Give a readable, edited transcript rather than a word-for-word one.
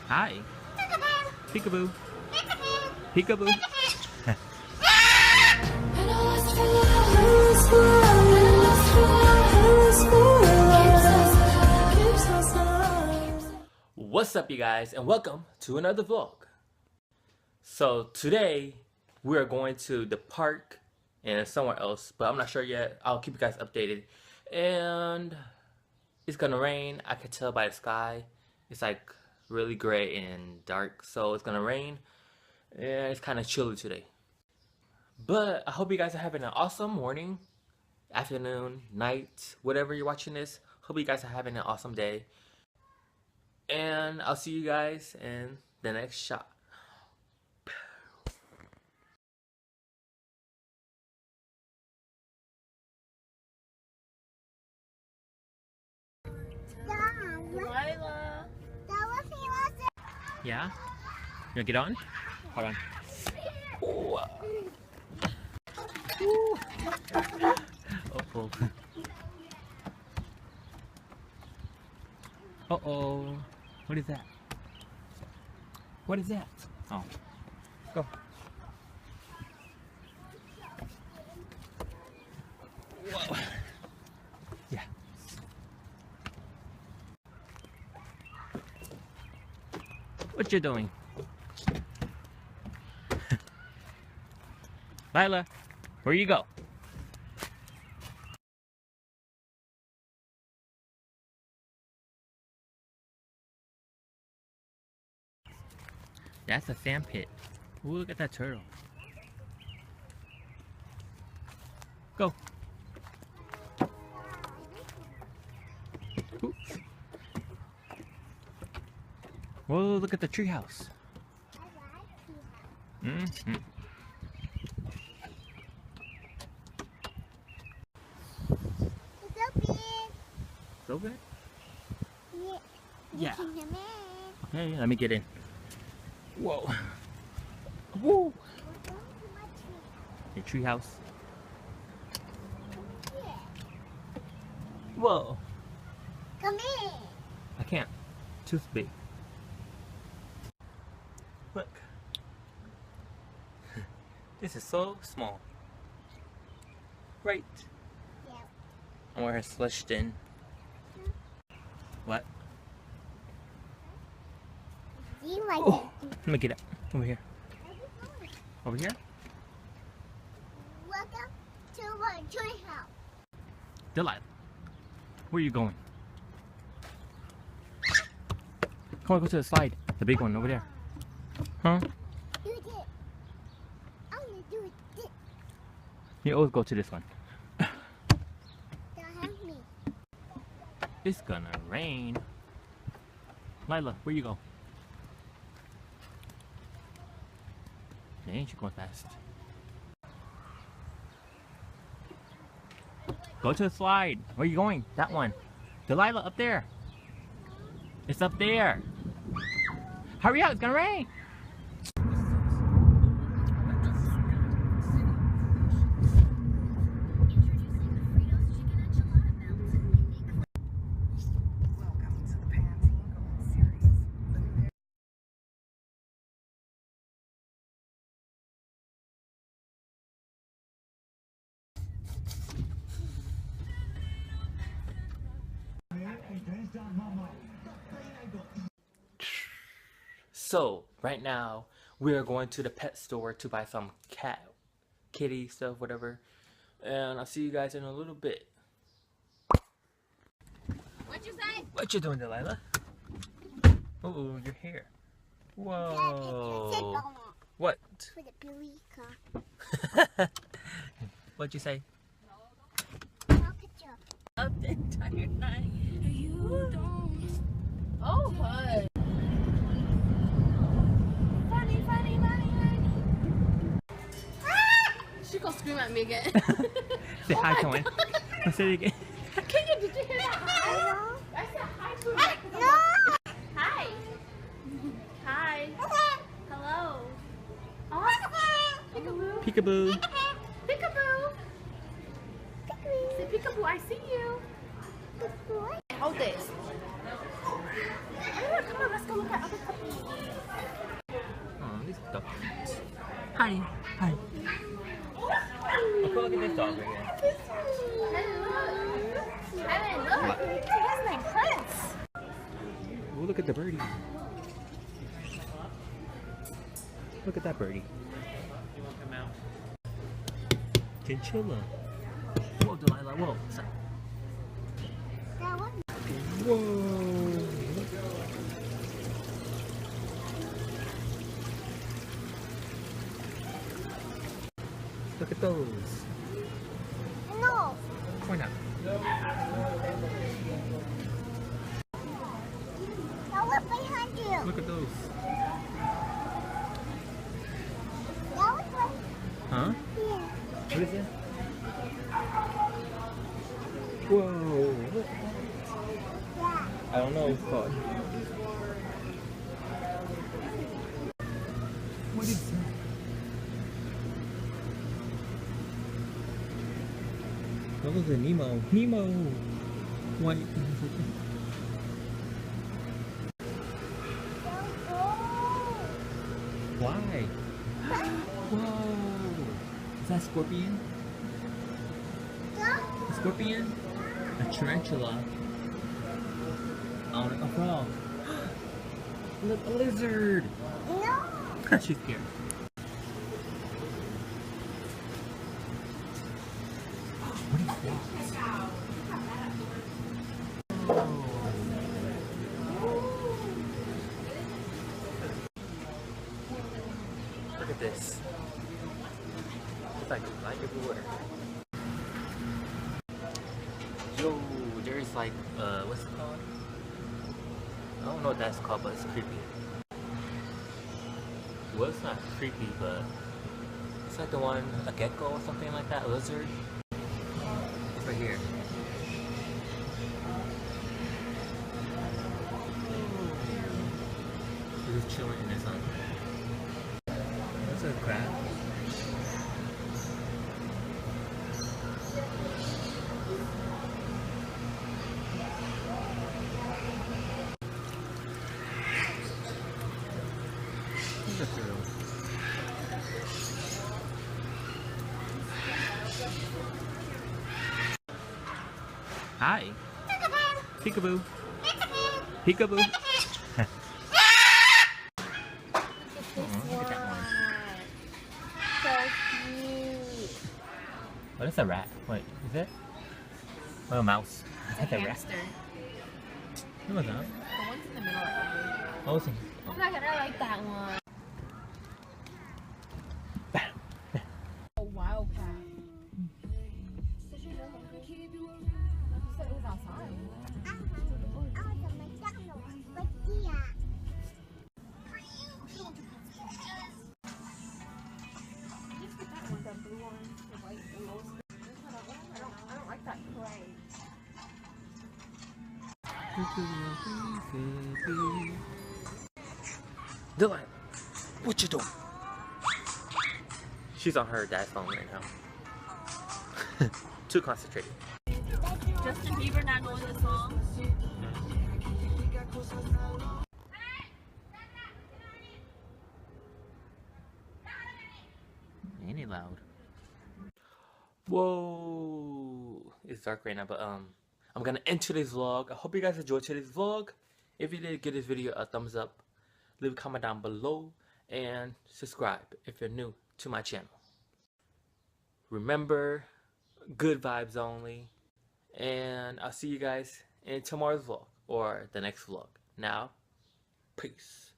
Hi. Peekaboo. Peekaboo. What's up, you guys, and welcome to another vlog. So today we are going to the park and somewhere else, but I'm not sure yet. I'll keep you guys updated. And it's gonna rain. I can tell by the sky. It's like really gray and dark, so it's gonna rain. And it's kind of chilly today. But I hope you guys are having an awesome morning, afternoon, night, whatever you're watching this. Hope you guys are having an awesome day. And I'll see you guys in the next shot. Yeah? You wanna get on? Hold on. Ooh. Ooh. Uh-oh. Uh-oh. What is that? What is that? Oh. Go. Whoa. Yeah. What you doing? Lila, where you go? That's a sand pit. Ooh, look at that turtle. Go. Ooh. Whoa, look at the treehouse. Mm-hmm. So good? Yeah. Okay, let me get in. Whoa. Whoa. Your tree house. Whoa. Come here. I can't. Too big. Look. This is so small. Right. Yeah. And we're slushed in. What? Do you like Oh, let me get up. Over here. Over here? Welcome to our tree house. Delilah, where are you going? Come on, go to the slide. The big one over there. Huh? Do this. I'm gonna do this. You always go to this one. Don't help me. It's gonna rain. Lila, where you go? Ain't you going fast? Go to the slide. Where are you going? That one. Delilah, up there. It's up there. Hurry up, it's gonna rain. So, right now, we are going to the pet store to buy some kitty stuff, whatever. And I'll see you guys in a little bit. What you say? What you doing, Delilah? Oh, your hair. Whoa. What? For the Billy car. What'd you say? Look at you. Up the entire night. You don't. Oh, hi. Funny, funny, funny, funny. She gonna scream at me again. Say hi to him. Say it again. Kenya, did you hear that? Hi. I said hi to her. No. Hi. Hi. Hello. Oh, peekaboo. Peekaboo. Peekaboo. Say peekaboo, I see you. Hold this. Oh, come on, let's go look at other puppies. Oh, these ducks. Hi. Hi. Oh, look at this dog right here. Evan, look. That's my prince. Oh, look at the birdie. Look at that birdie. You want to come out? Chinchilla. Whoa, Delilah. Whoa. Stop. That one. Whoa. Look at those. No. Why not? Now look behind you. Look at those. That was right Huh? here. What is it? Whoa. Yeah. I don't know what it's called. What is that? That was a Nemo. Nemo! White. Why? Whoa! Is that a scorpion? A scorpion? A tarantula? Oh, a frog. Look, a lizard! No. She's scared. What is that? Look at this. It's like everywhere. Yo, there's like, what's it called? I don't know what that's called, but it's creepy. Well, it's not creepy, but it's like the one, a gecko or something like that, a lizard. It's right here. He's just chilling in the sun. That's a crab. What's a turtle? Hi. Peekaboo. Peekaboo. Look at that one. So cute. Oh, that's a rat. Wait, is it? Oh, a mouse. That's a rat. Hamster. No, it's not. The ones in the middle are ugly. Oh, it's a... Oh my god, I like that one. A wildcat. You said it was outside. Just put that one, the blue one, the white and those. I don't like that gray. Dylan, what you doing? She's on her dad's phone right now. Too concentrated. Justin Bieber not knowing the song. Ain't it loud? Whoa! It's dark right now, but I'm gonna end today's vlog. I hope you guys enjoyed today's vlog. If you did, give this video a thumbs up, leave a comment down below, and subscribe if you're new to my channel. Remember, good vibes only, and I'll see you guys in tomorrow's vlog or the next vlog. Now, peace.